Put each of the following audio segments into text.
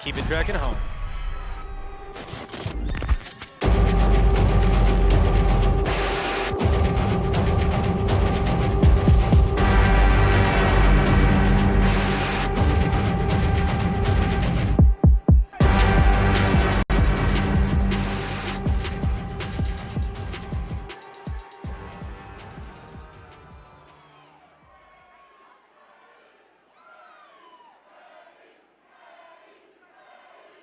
keep it tracking home.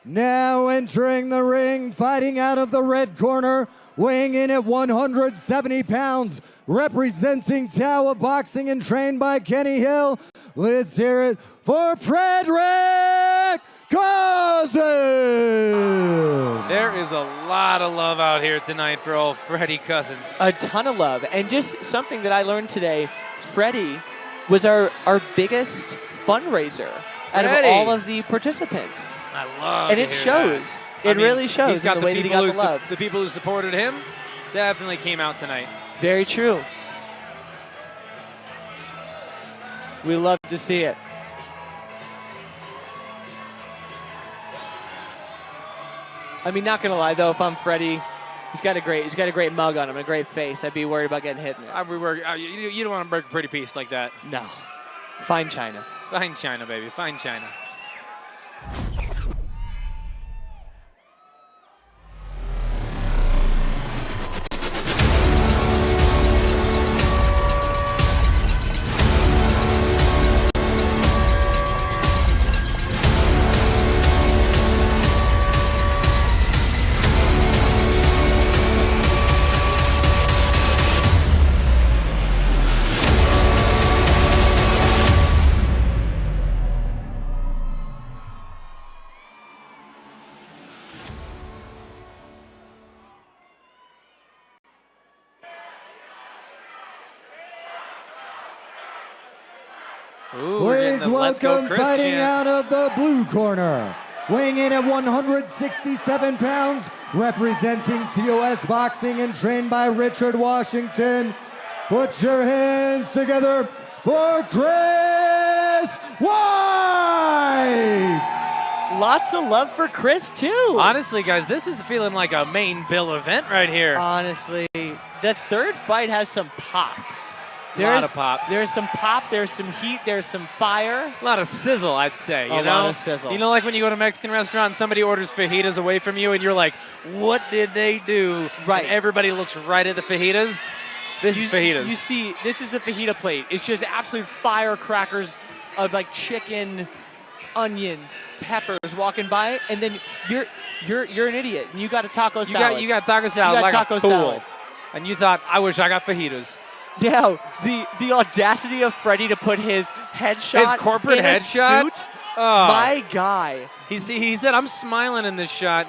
Now entering the ring, fighting out of the red corner, weighing in at 170 pounds, representing Tower Boxing and trained by Kenny Hill. Let's hear it for Fredrick Couzens! There is a lot of love out here tonight for old Freddie Couzens. A ton of love. And just something that I learned today, Freddie was our biggest fundraiser out of all of the participants. I love and it shows. It really shows in the way that he got the love. The people who supported him definitely came out tonight. Very true. We love to see it. I mean, not gonna lie though, if I'm Freddie, he's got a great mug on him, and a great face. I'd be worried about getting hit in it. You don't want to break a pretty piece like that. No. Fine China. Fine China, baby. Fine China. Ooh, Please welcome fighting chant. out of the blue corner, weighing in at 167 pounds, representing TOS Boxing and trained by Richard Washington. Put your hands together for Chris White! Lots of love for Chris, too. Honestly, guys, this is feeling like a main bill event right here. Honestly, the third fight has some pop. A lot of pop. There's some pop, there's some heat, there's some fire. A lot of sizzle, I'd say. A lot of sizzle. You know, like when you go to a Mexican restaurant and somebody orders fajitas away from you and you're like, what did they do? Right. And everybody looks right at the fajitas. This is fajitas. You see, this is the fajita plate. It's just absolute firecrackers of like chicken, onions, peppers walking by it, and then you're an idiot and you got a taco salad. You got taco salad You got like taco a fool. salad. And you thought, I wish I got fajitas. Yeah, the audacity of Freddie to put his headshot, His corporate in headshot? a suit. Oh. My guy. He said, I'm smiling in this shot.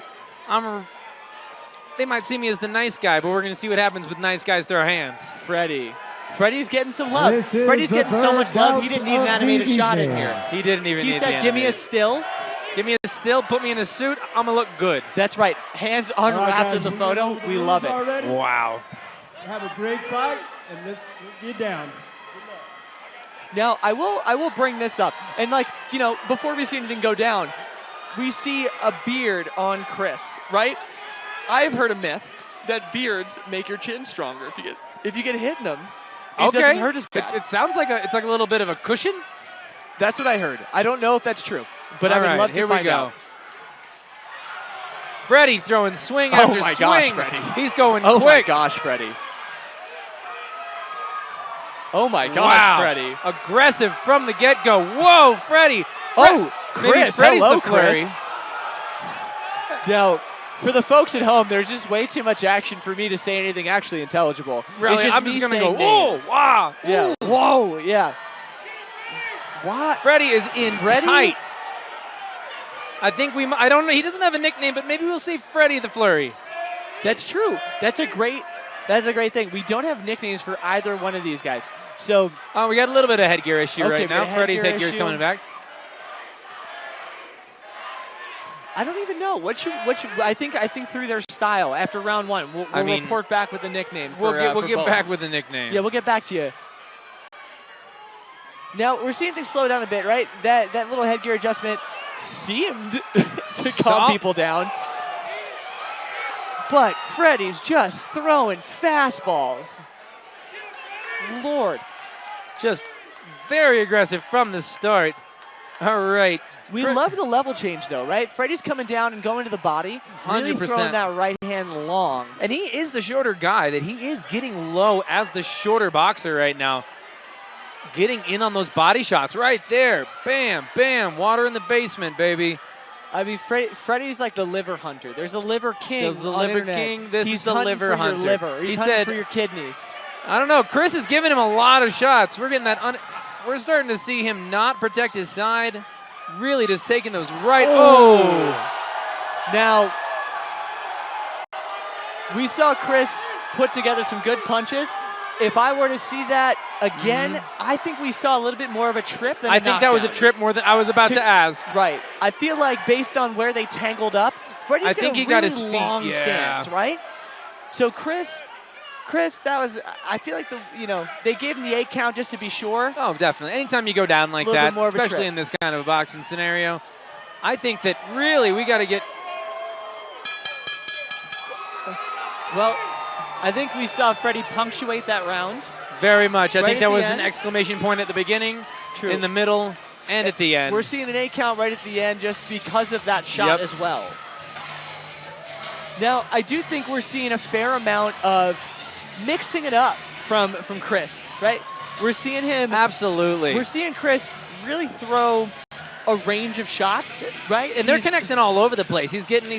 They might see me as the nice guy, but we're going to see what happens with nice guys throw hands. Freddie's getting some love. Freddie's getting so much love, he didn't need an animated shot in here. He didn't even need He said, give me a still. Give me a still, put me in a suit, I'm going to look good. That's right. Hands unwrapped in the photo. We love it. Wow. Have a great fight, and let's get down. Now, I will bring this up. And like, you know, before we see anything go down, we see a beard on Chris, right? I've heard a myth that beards make your chin stronger. If you get hit in them, it doesn't hurt as bad. It sounds like it's like a little bit of a cushion. That's what I heard. I don't know if that's true, but I would love to find out. Freddie throwing swing after swing. Oh my gosh, Freddie. He's going Oh quick. my gosh, Freddie. Oh my gosh, Freddie. Aggressive from the get-go. Whoa, Freddie. Chris. Freddie's Hello, the flurry. Chris. Now, for the folks at home, there's just way too much action for me to say anything actually intelligible. Really, it's just I'm me just going to saying go, names. whoa, wow. Yeah. Ooh. Whoa, yeah. What? Freddie is in Freddie? tight. I think I don't know. He doesn't have a nickname, but maybe we'll say Freddie the Flurry. That's true. That's a great thing. We don't have nicknames for either one of these guys. So we got a little bit of headgear issue right now. Freddie's headgear headgear is issue. coming back. I don't even know. What should I think through their style after round one. We'll report back with a nickname. We'll get both. back with a nickname. Yeah, we'll get back to you. Now we're seeing things slow down a bit, right? That little headgear adjustment seemed to calm people down. But Freddie's just throwing fastballs. Lord. Just very aggressive from the start. All right. We love the level change, though, right? Freddie's coming down and going to the body, really 100%. throwing that right hand long. And he is the shorter guy, that he is getting low as the shorter boxer right now. Getting in on those body shots right there. Bam, bam, water in the basement, baby. I mean, Freddie's like the liver hunter. There's a liver king. There's the on liver internet. king. This He's is the hunting liver for hunter. Your liver. He's He hunting said, for your kidneys. I don't know. Chris is giving him a lot of shots. We're getting that. We're starting to see him not protect his side. Really just taking those right. Oh! Now, we saw Chris put together some good punches. If I were to see that again, I think we saw a little bit more of a trip than I think that was a trip more than I was about to ask. Right. I feel like based on where they tangled up, Freddie's I think got a he really got his feet, long yeah. stance, right? So Chris, that was, I feel like they gave him the 8 count just to be sure. Oh, definitely. Anytime you go down like Little that, bit more of a especially trip. in this kind of a boxing scenario, I think that really we got to get. Well, I think we saw Freddie punctuate that round. Very much. I Right think at there the was end. an exclamation point at the beginning, True. in the middle, and at the end. We're seeing an 8 count right at the end just because of that shot Yep. as well. Now, I do think we're seeing a fair amount of mixing it up from Chris, right? We're seeing him. Absolutely. We're seeing Chris really throw a range of shots, right? And they're connecting all over the place. He's getting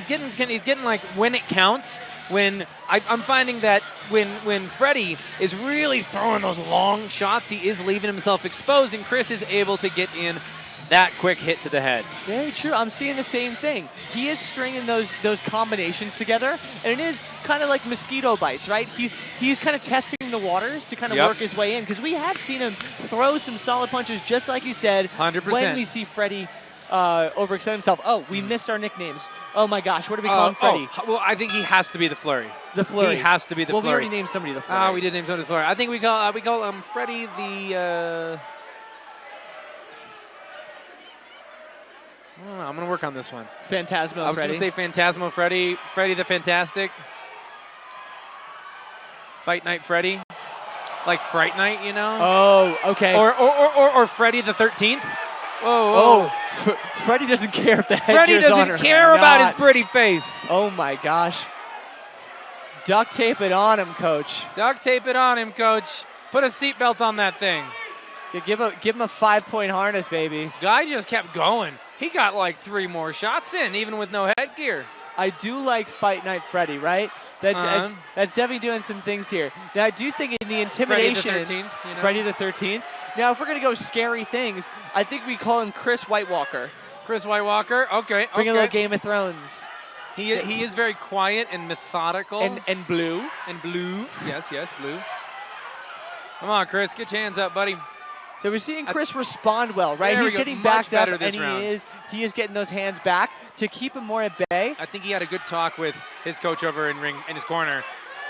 like when it counts. When I'm finding that when Freddie is really throwing those long shots, he is leaving himself exposed, and Chris is able to get in that quick hit to the head. Very true. I'm seeing the same thing. He is stringing those combinations together, and it is kind of like mosquito bites, right? He's kind of testing the waters to kind of Yep. work his way in, because we have seen him throw some solid punches, just like you said. 100%. When we see Freddie overextend himself. Oh, we missed our nicknames. Oh my gosh, what are we calling Freddie? Well, I think he has to be the Flurry. The Flurry. He has to be the well, Flurry. we already named somebody the Flurry. We did name somebody the Flurry. I think we call Freddie the. I don't know. I'm gonna work on this one. Phantasmo I was Freddie. gonna say Phantasmo Freddie, Freddie the Fantastic, Fight Night Freddie, like Fright Night, you know? Oh, okay. Or Freddie the 13th. Whoa. Freddie doesn't care if the Freddie headgear's on or doesn't care about his not. pretty face. Oh my gosh. Duct tape it on him, coach. Duct tape it on him, coach. Put a seatbelt on that thing. Yeah, give him a 5-point harness, baby. Guy just kept going. He got like 3 more shots in, even with no headgear. I do like Fight Night Freddy, right? That's definitely doing some things here. Now, I do think in the intimidation, Freddie the 13th, you know? Freddie the 13th. Now, if we're going to go scary things, I think we call him Chris White Walker. Chris White Walker, okay. Bring a little Game of Thrones. He is very quiet and methodical. And blue. And blue. Yes, blue. Come on, Chris, get your hands up, buddy. That we're seeing Chris respond well, right? There He's we go. getting Much backed up, better this and round. he is getting those hands back to keep him more at bay. I think he had a good talk with his coach over in his corner.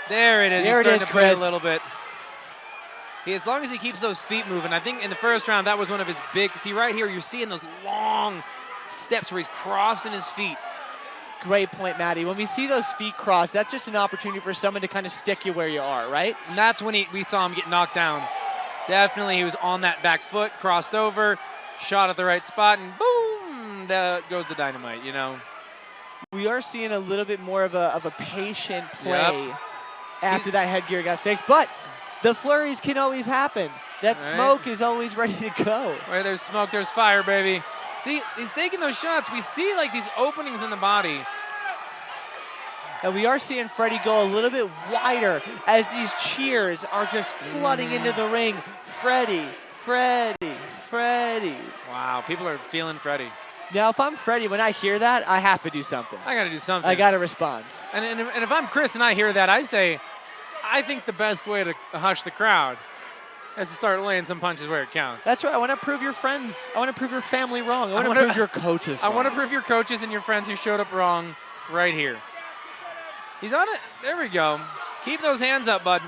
There it is. There He's it starting is, to play Chris. a little bit. As long as he keeps those feet moving, I think in the first round that was one of his big. See right here, you're seeing those long steps where he's crossing his feet. Great point, Maddie. When we see those feet cross, that's just an opportunity for someone to kind of stick you where you are, right? And that's when we saw him get knocked down. Definitely, he was on that back foot, crossed over, shot at the right spot, and boom, there goes the dynamite, you know. We are seeing a little bit more of a patient play after that headgear got fixed, but the flurries can always happen. That smoke is always ready to go. Where there's smoke, there's fire, baby. See, he's taking those shots. We see like these openings in the body. And we are seeing Freddie go a little bit wider as these cheers are just flooding into the ring. Freddie, Freddie, Freddie. Wow, people are feeling Freddie. Now, if I'm Freddie, when I hear that, I have to do something. I got to do something. I got to respond. And if I'm Chris and I hear that, I say, I think the best way to hush the crowd is to start laying some punches where it counts. That's right. I want to prove your friends. I want to prove your family wrong. I want to prove your coaches I wrong. want to prove your coaches and your friends who showed up wrong right here. He's on it. There we go. Keep those hands up, bud.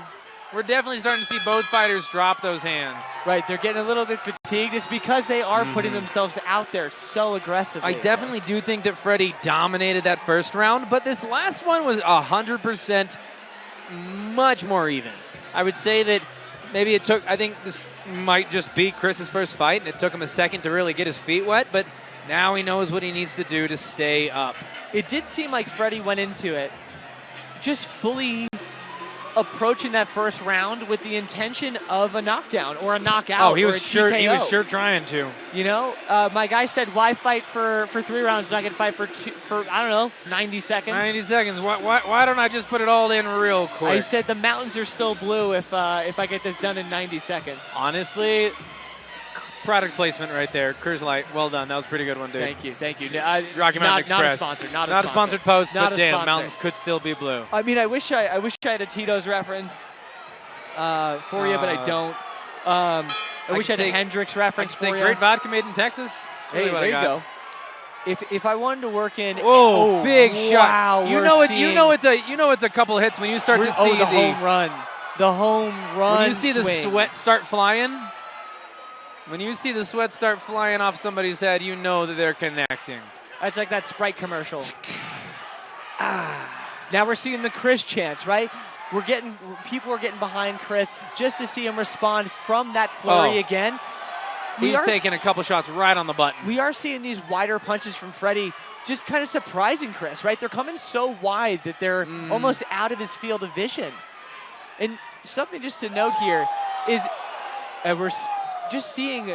We're definitely starting to see both fighters drop those hands. Right, they're getting a little bit fatigued. It's because they are putting themselves out there so aggressively. I definitely do think that Freddie dominated that first round, but this last one was 100% much more even. I would say that maybe it took, I think this might just be Chris's first fight, and it took him a second to really get his feet wet, but now he knows what he needs to do to stay up. It did seem like Freddie went into it just fully approaching that first round with the intention of a knockdown or a knockout. Oh, he or was a sure. TKO. He was sure trying to. You know, my guy said, "Why fight for 3 rounds? Not gonna fight for I don't know, 90 seconds." 90 seconds. Why don't I just put it all in real quick? I said the mountains are still blue if I get this done in 90 seconds. Honestly, product placement right there. Coors Light, well done. That was a pretty good one, dude. Thank you. Rocky Mountain Express. Not a sponsor. Not a sponsored post, not but a damn, sponsor. mountains could still be blue. I mean, I wish I had a Tito's reference for you, but I don't. I wish I had a Hendrix reference for you. Great vodka made in Texas. That's really what there I got. you go. If I wanted to work in, oh, big wow, shot! You know it's a couple hits when you start to see the home run. The home run. When you see the swings. sweat start flying. When you see the sweat start flying off somebody's head, you know that they're connecting. It's like that Sprite commercial. Now we're seeing the Chris chants, right? People are getting behind Chris just to see him respond from that flurry again. He's taking a couple shots right on the button. We are seeing these wider punches from Freddie, just kind of surprising Chris, right? They're coming so wide that they're almost out of his field of vision. And something just to note here is we're just seeing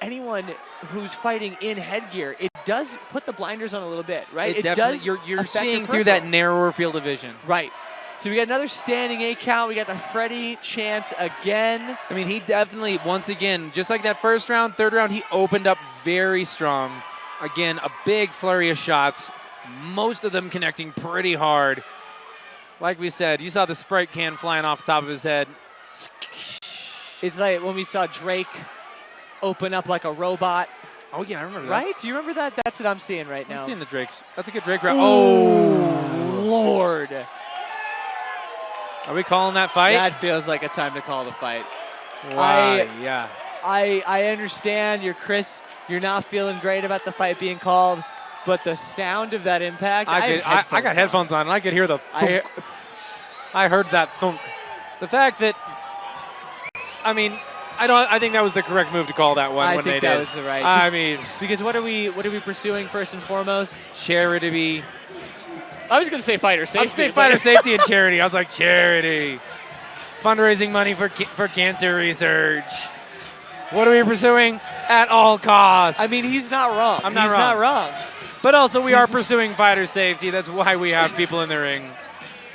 anyone who's fighting in headgear, it does put the blinders on a little bit, right? It does. You're seeing through that narrower field of vision. Right. So we got another standing 8 count. We got the Freddie chance again. I mean, he definitely, once again, just like that first round, third round, he opened up very strong. Again, a big flurry of shots, most of them connecting pretty hard. Like we said, you saw the Sprite can flying off the top of his head. It's like when we saw Drake open up like a robot. Oh, yeah, I remember that. Right? Do you remember that? That's what I'm seeing right now. I'm seeing the Drakes. That's a good Drake round. Oh, Lord. Are we calling that fight? That feels like a time to call the fight. Wow, yeah. I understand you're Chris. You're not feeling great about the fight being called, but the sound of that impact. I got headphones on, and I could hear the thunk. I heard that thunk. The fact that, I mean, I think that was the correct move to call that one when they did. I think that was the right. I mean, because what are we pursuing first and foremost? Charity. I was going to say fighter safety. I was going to say fighter safety and charity. I was like, charity. Fundraising money for cancer research. What are we pursuing? At all costs. I mean, he's not wrong. I'm not he's wrong. Not wrong. But also, we are pursuing fighter safety. That's why we have people in the ring.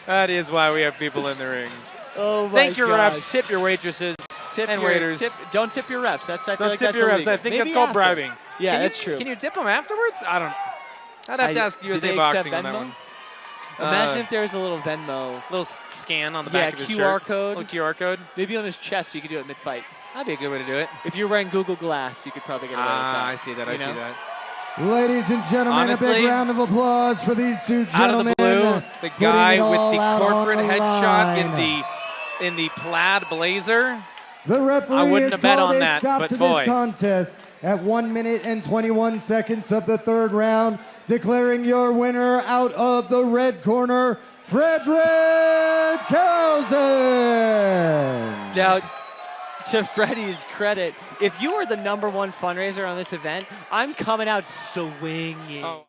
That is why we have people in the ring. Oh my Thank your gosh. refs. Tip your waitresses Tip and your, waiters. Don't tip your refs. I feel like tip that's your refs. illegal. I think Maybe that's called after. bribing. Yeah, that's true. Can you tip them afterwards? I'd have to ask do USA they Boxing accept on that Venmo? one. Imagine if there was a little Venmo. Little scan on the back of his QR shirt. code. Little QR code. Maybe on his chest, so you could do it mid-fight. That'd be a good way to do it. If you're wearing Google Glass, you could probably get away with that. I see that. I see that. Ladies and gentlemen, Honestly, a big round of applause for these two Out of gentlemen. the blue, the guy with all the out corporate on the headshot line. in the plaid blazer. The referee I wouldn't has have bet called on a that, stop but to boy. this contest at 1 minute and 21 seconds of the third round, declaring your winner out of the red corner, Fredrick Couzens. Now, to Freddie's credit, if you are the #1 fundraiser on this event, I'm coming out swinging. Oh.